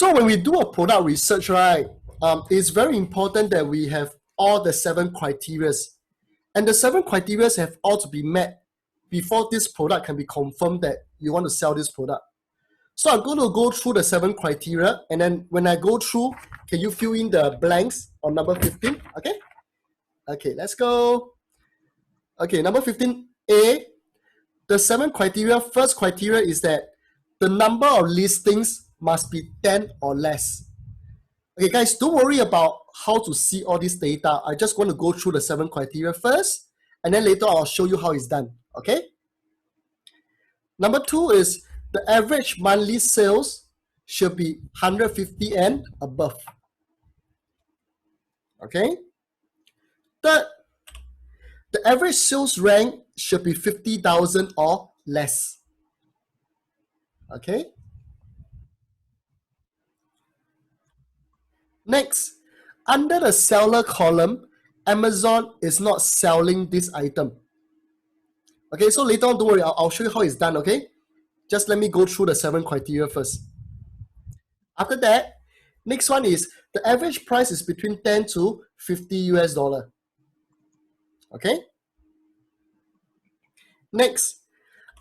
So when we do a product research, right, it's very important that we have all the 7 criteria. And the 7 criteria have all to be met before this product can be confirmed that you want to sell this product. So I'm going to go through the 7 criteria, and then when I go through, can you fill in the blanks on number 15? Okay? Okay, let's go. Okay, number 15A, the 7 criteria, first criteria is that the number of listings must be 10 or less. Okay, guys, don't worry about how to see all this data. I just want to go through the 7 criteria first, and then later I'll show you how it's done, okay? Number 2 is the average monthly sales should be 150 and above, okay? Third, the average sales rank should be 50,000 or less, okay? Next, under the seller column, Amazon is not selling this item. Okay, so later on, don't worry, I'll show you how it's done, okay? Just let me go through the 7 criteria first. After that, next one is the average price is between 10 to 50 US dollar. Okay? Next,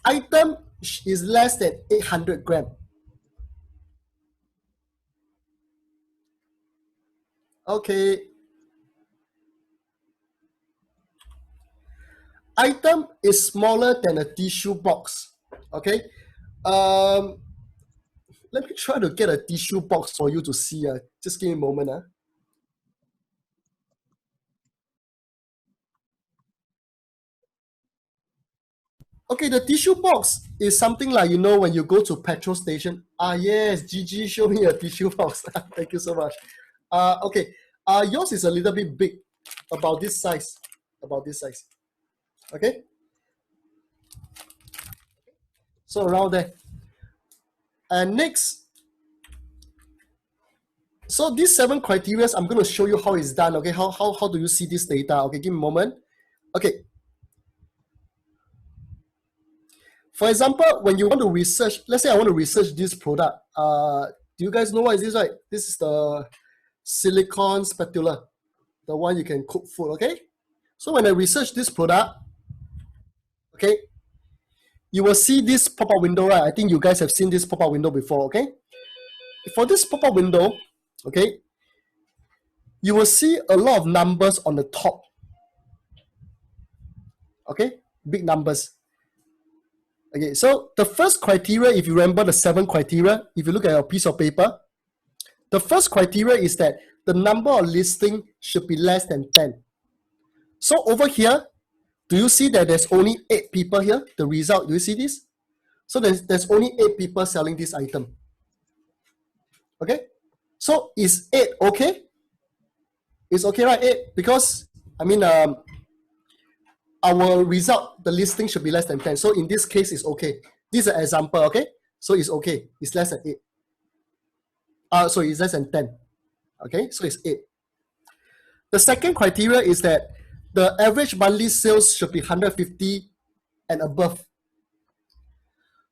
item is less than 800 gram. Okay. Item is smaller than a tissue box. Okay. Let me try to get a tissue box for you to see. Just give me a moment. Okay, the tissue box is something like, you know, when you go to petrol station. Yes, Gigi, show me a tissue box. Thank you so much. Okay, yours is a little bit big, about this size. Okay, so around there. And next, so these 7 criteria, I'm going to show you how it's done. Okay, how do you see this data? Okay, give me a moment. Okay, for example, when you want to research, let's say I want to research this product. Do you guys know what is this, right? This is the silicone spatula, the one you can cook food. Okay, so when I research this product, okay, you will see this pop-up window, right? I think you guys have seen this pop-up window before, okay? For this pop-up window, okay, you will see a lot of numbers on the top. Okay, big numbers. Okay, so the first criteria, if you remember the 7 criteria, if you look at your piece of paper, the first criteria is that the number of listing should be less than 10. So over here, do you see that there's only 8 people here? The result, do you see this? So there's only 8 people selling this item. Okay, so is 8 okay? It's okay, right? 8, because I mean, our result, the listing should be less than 10. So in this case, it's okay. This is an example, okay? So it's okay. It's less than 8. So it's less than 10. Okay, so it's 8. The second criteria is that the average monthly sales should be 150 and above.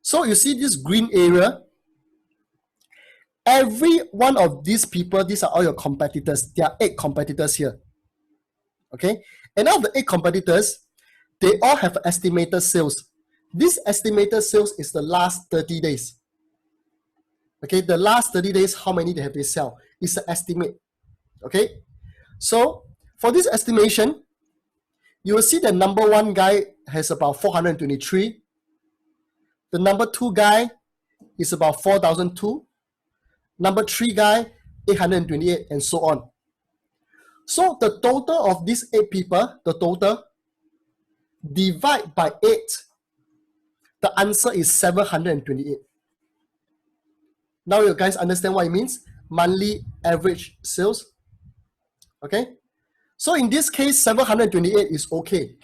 So you see this green area, every one of these people, these are all your competitors. There are 8 competitors here. Okay, and out of the 8 competitors, they all have estimated sales. This estimated sales is the last 30 days. Okay, the last 30 days, how many they sell? It's an estimate. Okay, so for this estimation, you will see the number 1 guy has about 423. The number 2 guy is about 4,002. Number 3 guy, 828, and so on. So the total of these 8 people, the total, divide by 8, the answer is 728. Now you guys understand what it means? Monthly average sales. Okay? So in this case, 728 is okay,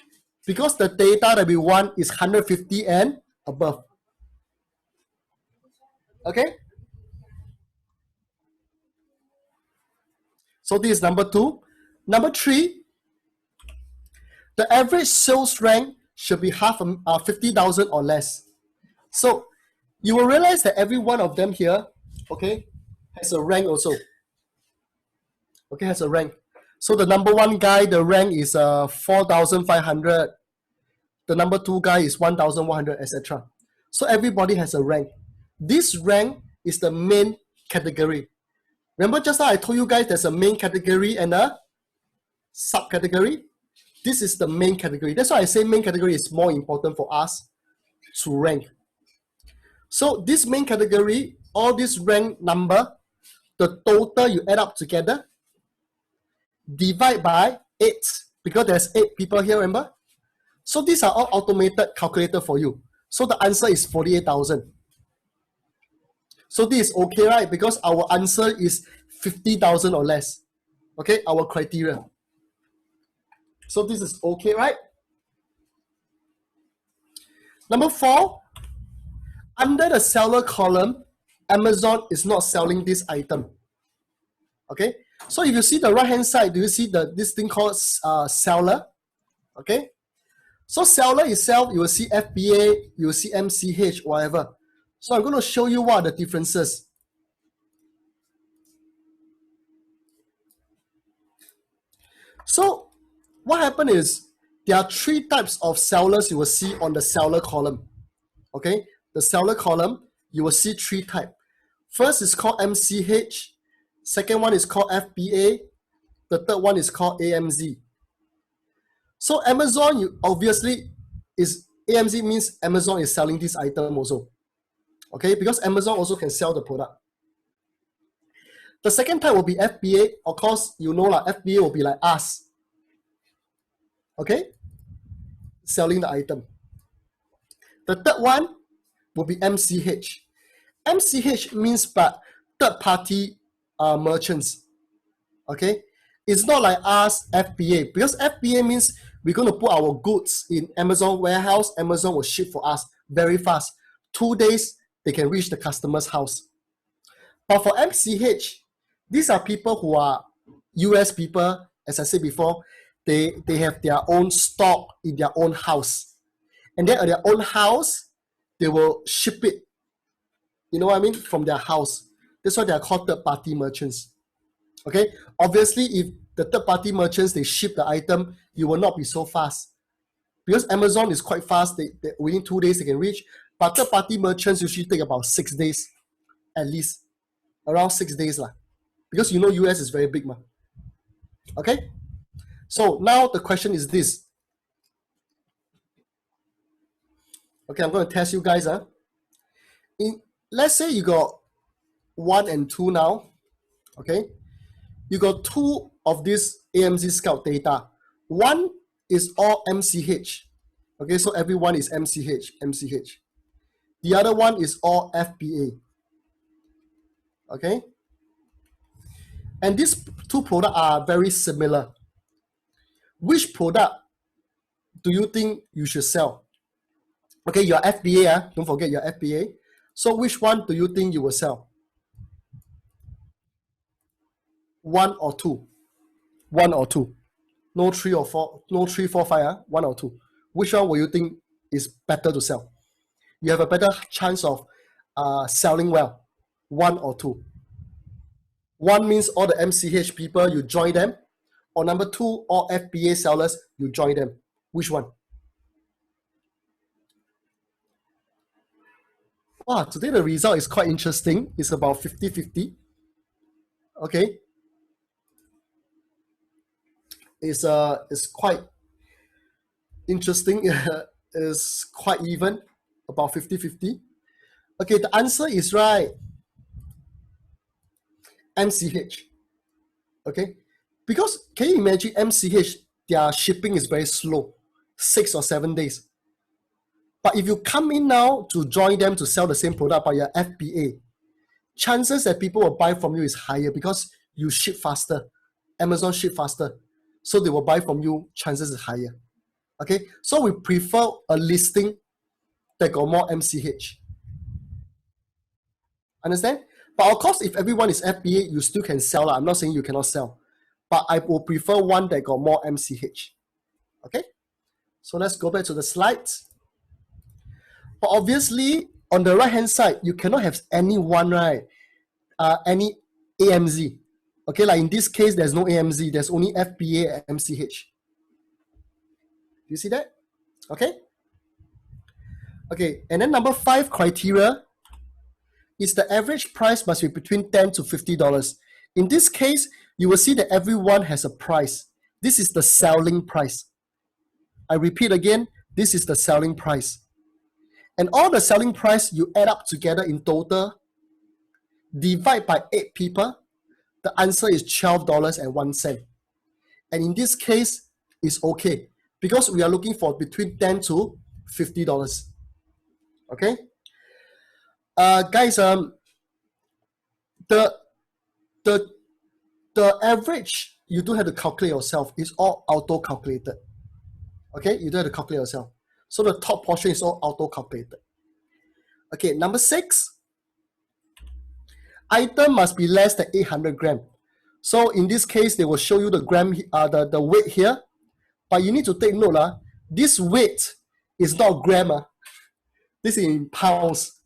because the data that we want is 150 and above. Okay? So this is number 2. Number 3, the average sales rank should be 50,000 or less. So you will realize that every one of them here, okay, has a rank also. Okay, has a rank. So the number one guy, the rank is 4,500. The number two guy is 1,100, etc. So everybody has a rank. This rank is the main category. Remember just now I told you guys there's a main category and a subcategory. This is the main category. That's why I say main category is more important for us to rank. So this main category, all this rank number, the total you add up together, divide by 8, because there's 8 people here, remember? So these are all automated calculator for you. So the answer is 48,000. So this is okay, right? Because our answer is 50,000 or less. Okay, our criteria. So this is okay, right? Number 4, under the seller column, Amazon is not selling this item. Okay, so if you see the right hand side, do you see this thing called seller? Okay, so seller itself, you will see FBA, you will see MCH, whatever. So I'm going to show you what are the differences. So what happened is there are 3 types of sellers you will see on the seller column. Okay, the seller column, you will see 3 types. First is called MCH, second one is called FBA, the third one is called AMZ. So Amazon, you obviously is AMZ means Amazon is selling this item also. Okay, because Amazon also can sell the product. The second type will be FBA. Of course, you know lah, FBA will be like us. Okay, selling the item. The third one will be MCH. MCH means but third party merchants. Okay, it's not like us FBA, because FBA means we're going to put our goods in Amazon warehouse. Amazon will ship for us very fast. 2 days, they can reach the customer's house. But for MCH, these are people who are US people, as I said before, they have their own stock in their own house. And then at their own house, they will ship it, you know what I mean, from their house. That's why they are called third-party merchants. Okay, obviously, if the third-party merchants, they ship the item, you will not be so fast. Because Amazon is quite fast, they within 2 days they can reach. But third-party merchants usually take about 6 days, at least. Around 6 days lah. Because you know US is very big. Okay? So now the question is this. Okay, I'm going to test you guys. Let's say you got 1 and 2 now. Okay? You got 2 of this AMZ Scout data. 1 is all MCH. Okay, so everyone is MCH. The other one is all FBA. Okay? And these 2 products are very similar. Which product do you think you should sell? Okay, you're FBA, don't forget you're FBA. So which one do you think you will sell? 1 or 2? 1 or 2. No 3 or 4, no 3, 4, 5, 1 or 2. Which one will you think is better to sell? You have a better chance of selling well. 1 or 2. 1 means all the MCH people, you join them. Or number 2, all FBA sellers, you join them. Which one? Wow, today the result is quite interesting. It's about 50-50. Okay. It's quite interesting. It's quite even, about 50-50. Okay, the answer is right. MCH. Okay, because can you imagine MCH, their shipping is very slow, 6 or 7 days. But if you come in now to join them to sell the same product by your FBA, chances that people will buy from you is higher because you ship faster. Amazon ship faster. So they will buy from you, chances is higher. Okay, so we prefer a listing that got more MCH. Understand? But of course, if everyone is FBA, you still can sell. I'm not saying you cannot sell. But I will prefer one that got more MCH. Okay? So let's go back to the slides. But obviously, on the right-hand side, you cannot have any one, right? Any AMZ. Okay, like in this case, there's no AMZ, there's only FBA and MCH. Do you see that? Okay. Okay, and then number 5 criteria is the average price must be between $10 to $50. In this case, you will see that everyone has a price. This is the selling price. I repeat again, this is the selling price. And all the selling price you add up together in total, divide by 8 people, the answer is $12.01. And in this case, it's okay because we are looking for between $10 to $50. Okay, guys, the average you don't have to calculate yourself. It's all auto calculated. Okay, you don't have to calculate yourself. So the top portion is all auto calculated. Okay, number 6, item must be less than 800 gram. So in this case, they will show you the gram, the weight here, but you need to take note. This weight is not gram. This is in pounds.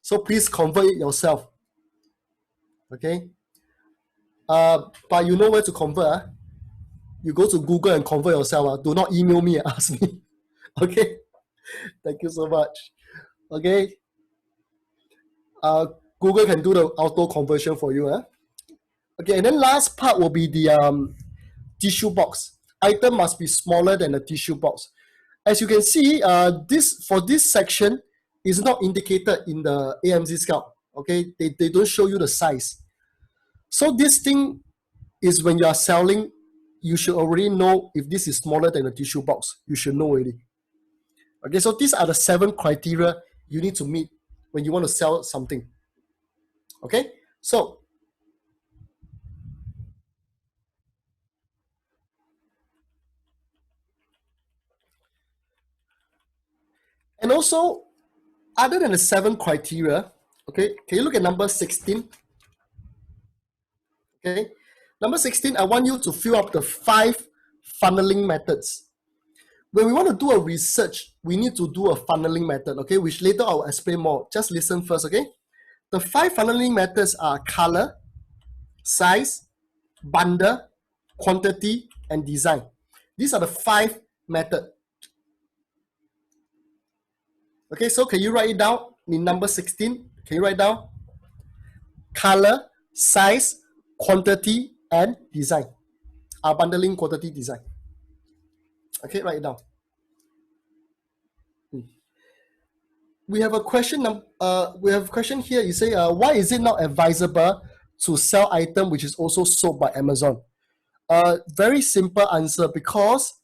So please convert it yourself. Okay. But you know where to convert. You go to Google and convert yourself. Do not email me and ask me. Okay. Thank you so much. Okay. Google can do the auto conversion for you. Okay, and then last part will be the tissue box. Item must be smaller than the tissue box. As you can see, for this section is not indicated in the AMZ scout. Okay, they don't show you the size. So this thing is when you are selling, you should already know if this is smaller than the tissue box. You should know already. Okay, so these are the 7 criteria you need to meet when you want to sell something. Okay, so and also, other than the 7 criteria, okay, can you look at number 16? Okay, number 16, I want you to fill up the 5 funneling methods. When we want to do a research, we need to do a funneling method, okay, which later I'll explain more. Just listen first, okay? The 5 funneling methods are color, size, bundle, quantity, and design. These are the 5 methods. Okay, so can you write it down in number 16? Can you write down? Color, size, quantity, and design. Bundling, quantity, design. Okay, write it down. We have a question. We have a question here. You say, why is it not advisable to sell item which is also sold by Amazon? Very simple answer, because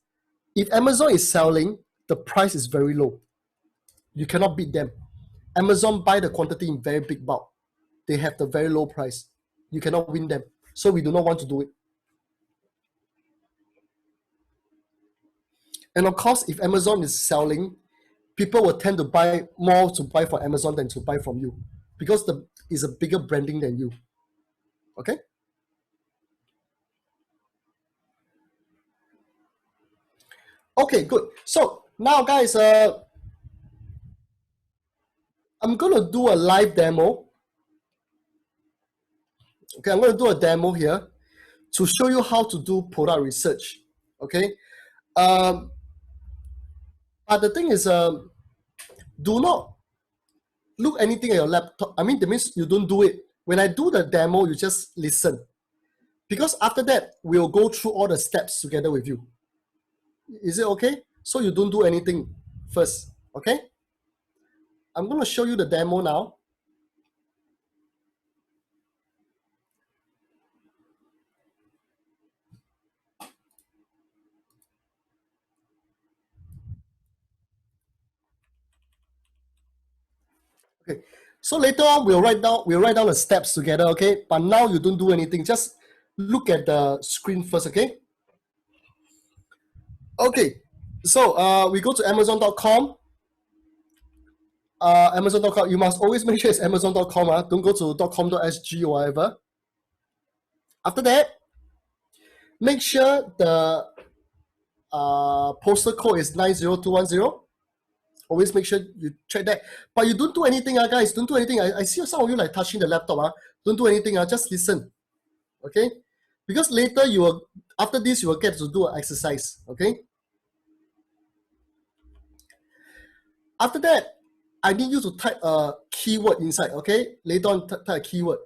if Amazon is selling, the price is very low. You cannot beat them. Amazon buy the quantity in very big bulk. They have the very low price. You cannot win them. So we do not want to do it. And of course, if Amazon is selling, people will tend to buy more for Amazon than to buy from you, because it's a bigger branding than you. Okay? Okay, good. So now, guys, I'm going to do a live demo. Okay, I'm going to do a demo here to show you how to do product research. Okay? But the thing is, do not look anything at your laptop. I mean, that means you don't do it. When I do the demo, you just listen. Because after that, we'll go through all the steps together with you. Is it okay? So you don't do anything first, okay? I'm going to show you the demo now. Okay, so later on we'll write down the steps together, okay? But now you don't do anything. Just look at the screen first, okay? Okay, so we go to Amazon.com. Amazon.com. You must always make sure it's Amazon.com. Don't go to .com.sg or whatever. After that, make sure the postal code is 90210. Always make sure you check that. But you don't do anything, guys. Don't do anything. I see some of you like touching the laptop. Don't do anything. Just listen. Okay? Because later you will, after this, you will get to do an exercise. Okay? After that, I need you to type a keyword inside. Okay? Later on, type a keyword.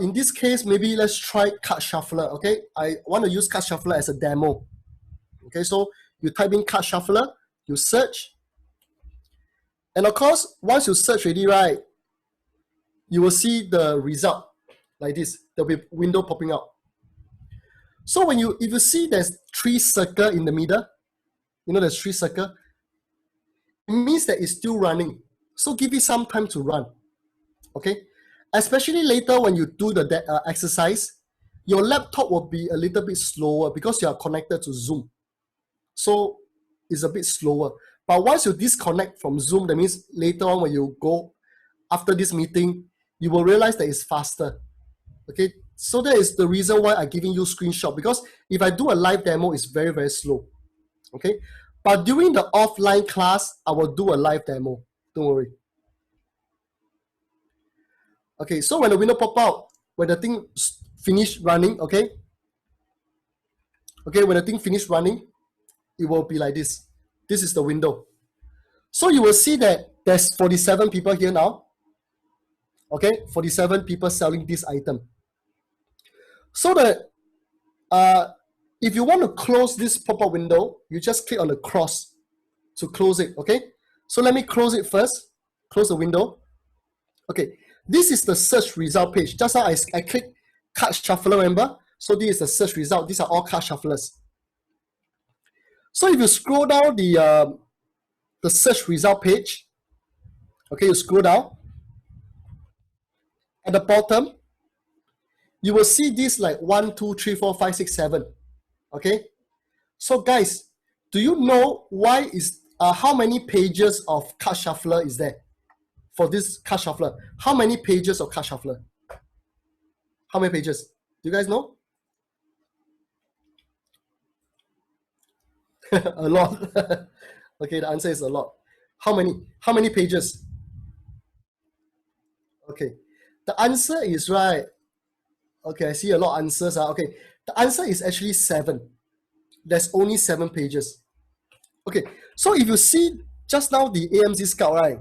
In this case, maybe let's try card shuffler. Okay? I want to use card shuffler as a demo. Okay? So you type in card shuffler, you search. And of course, once you search already, right, you will see the result like this. There'll be a window popping out. So if you see there's 3 circles in the middle, there's 3 circles, it means that it's still running. So give it some time to run. Okay? Especially later when you do the exercise, your laptop will be a little bit slower because you are connected to Zoom. So it's a bit slower. But once you disconnect from Zoom, that means later on when you go after this meeting, you will realize that it's faster. Okay, so that is the reason why I'm giving you screenshot, because if I do a live demo, it's very, very slow. Okay, but during the offline class, I will do a live demo. Don't worry. Okay, so when the window pop out, when the thing finish running, okay, when the thing finish running, it will be like this. This is the window. So you will see that there's 47 people here now. Okay, 47 people selling this item. So that if you want to close this pop-up window, you just click on the cross to close it. Okay, so let me close it first. Close the window. Okay, this is the search result page. Just now I click card shuffler, remember? So this is the search result. These are all card shufflers. So if you scroll down the search result page, okay, you scroll down. At the bottom, you will see this like 1, 2, 3, 4, 5, 6, 7. Okay, so guys, do you know why is how many pages of card shuffler is there for this card shuffler? How many pages of card shuffler? How many pages? Do you guys know? A lot. Okay, the answer is a lot. How many pages? Okay, the answer is right. Okay, I see a lot of answers. Okay, the answer is actually 7. There's only 7 pages. Okay, so if you see just now the AMZ Scout, right?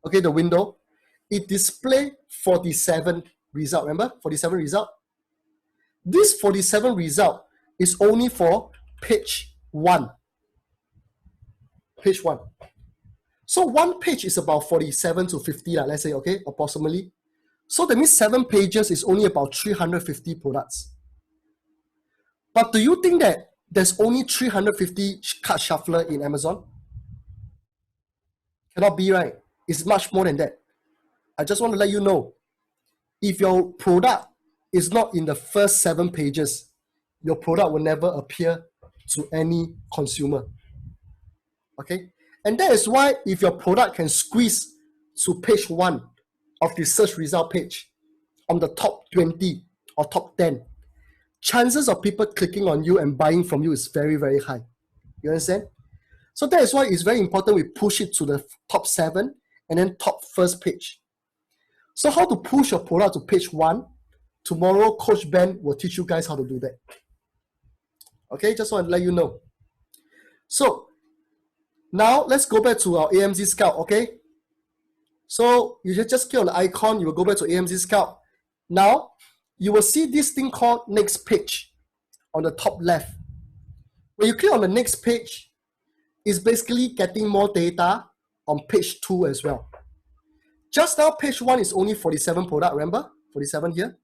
Okay, the window, it display 47 result. Remember, 47 result. This 47 result is only for page 1. Page 1. So one page is about 47 to 50, let's say, okay, approximately. So that means 7 pages is only about 350 products. But do you think that there's only 350 card shuffler in Amazon? Cannot be, right? It's much more than that. I just want to let you know, if your product is not in the first 7 pages, your product will never appear to any consumer. Okay? And that is why if your product can squeeze to page 1 of the search result page on the top 20 or top 10, chances of people clicking on you and buying from you is very, very high. You understand? So that is why it's very important we push it to the top 7 and then top first page. So how to push your product to page 1? Tomorrow, Coach Ben will teach you guys how to do that. Okay, just want to let you know. So now let's go back to our AMZ Scout, okay? So you just click on the icon, you will go back to AMZ Scout. Now, you will see this thing called next page on the top left. When you click on the next page, it's basically getting more data on page 2 as well. Just now, page 1 is only 47 product, remember? 47 here.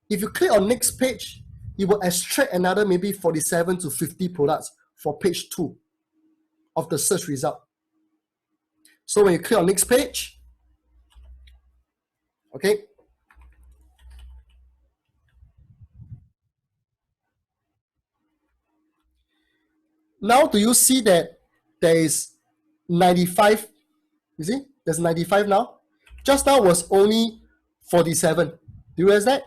If you click on next page, it will extract another maybe 47 to 50 products for page 2 of the search result. So when you click on next page, okay, now do you see that there is 95? You see, there's 95 now. Just now was only 47. Do you realize that?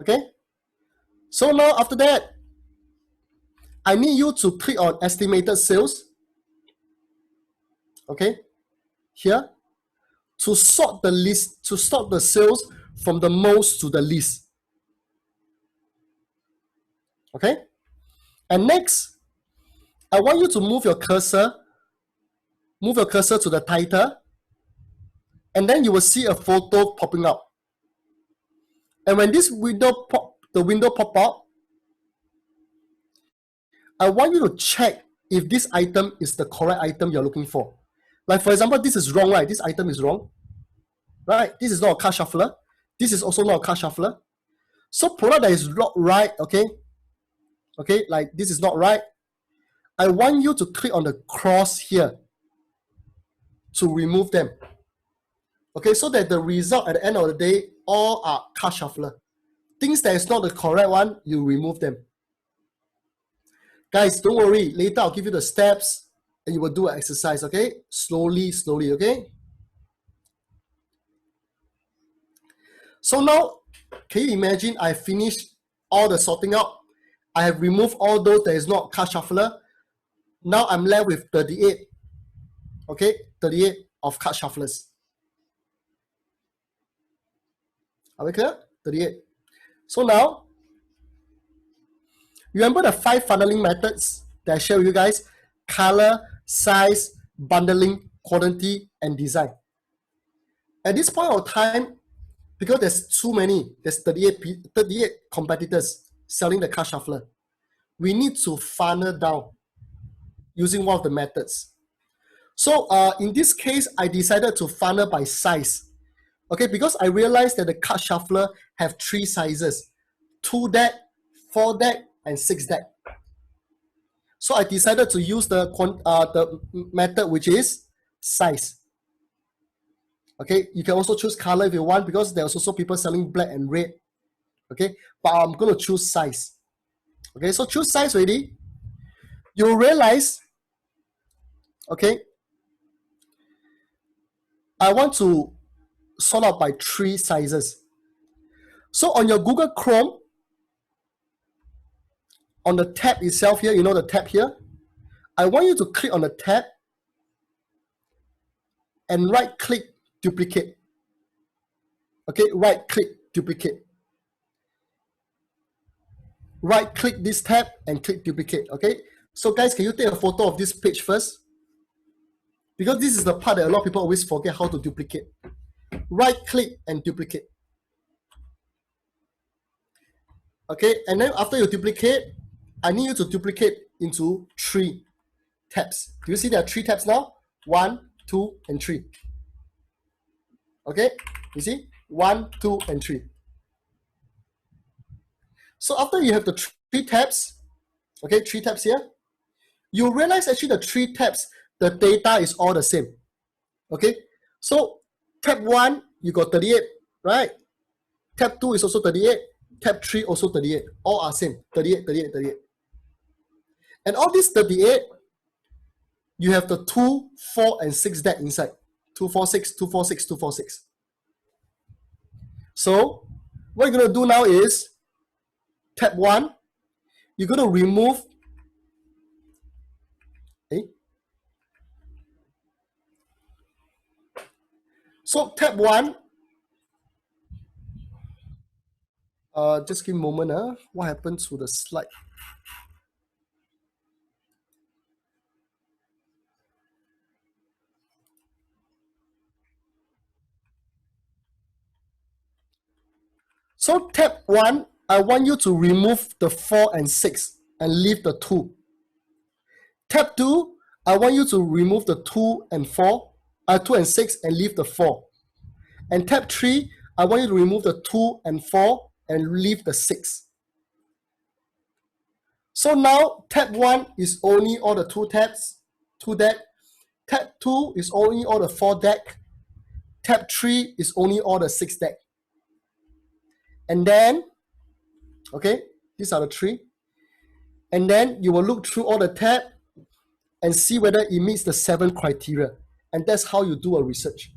Okay. So now after that, I need you to click on estimated sales. Okay, here, to sort the list, to sort the sales from the most to the least. Okay, and next, I want you to move your cursor to the title, and then you will see a photo popping up. And when this window pop up, I want you to check if this item is the correct item you're looking for. Like for example, this is wrong, right? This item is wrong, right? This is not a card shuffler. This is also not a card shuffler. So product that is not right, okay, like this is not right. I want you to click on the cross here to remove them. Okay, so that the result at the end of the day, all are card shuffler. Things that is not the correct one, you remove them. Guys, don't worry. Later, I'll give you the steps and you will do an exercise, okay? Slowly, okay? So now, can you imagine I finished all the sorting out? I have removed all those that is not card shuffler. Now I'm left with 38, okay? 38 of card shufflers. Are we clear? 38. So now, remember the 5 funneling methods that I shared with you guys? Color, size, bundling, quantity, and design. At this point of time, because there's too many, there's 38 competitors selling the card shuffler, we need to funnel down using one of the methods. So in this case, I decided to funnel by size. Okay, because I realized that the card shuffler have 3 sizes: 2 deck, 4 deck, and 6 deck. So I decided to use the method which is size. Okay, you can also choose color if you want, because there's also people selling black and red. Okay, but I'm going to choose size. Okay, so choose size already. You'll realize, okay, I want to sort out by 3 sizes. So on your Google Chrome, on the tab itself here, you know the tab here, I want you to click on the tab and right click duplicate. Okay, right click duplicate. Right click this tab and click duplicate. Okay, so guys, can you take a photo of this page first? Because this is the part that a lot of people always forget how to duplicate. Right click and duplicate. Okay, and then after you duplicate, I need you to duplicate into 3 tabs. Do you see there are 3 tabs now? 1, 2, and 3. Okay, you see? 1, 2, and 3. So after you have the 3 tabs, okay, 3 tabs here, you realize actually the 3 tabs, the data is all the same. Okay, so tab 1, you got 38, right? Tab 2 is also 38. Tab 3 also 38. All are same, 38, 38, 38. And all these 38, you have the 2, 4, and 6 deck inside. 246, 246, 246. So what you're going to do now is tab 1, you're going to remove, okay? So tab 1, just give me a moment. What happened to the slide? So tab 1, I want you to remove the 4 and 6 and leave the 2. Tab 2, I want you to remove the 2 and 6 and leave the 4. And tab 3, I want you to remove the 2 and 4 and leave the 6. So now tab 1 is only all the 2 tabs, 2 deck. Tab 2 is only all the 4 deck. Tab 3 is only all the 6 deck. And then, okay, these are the 3. And then you will look through all the tab and see whether it meets the 7 criteria. And that's how you do a research.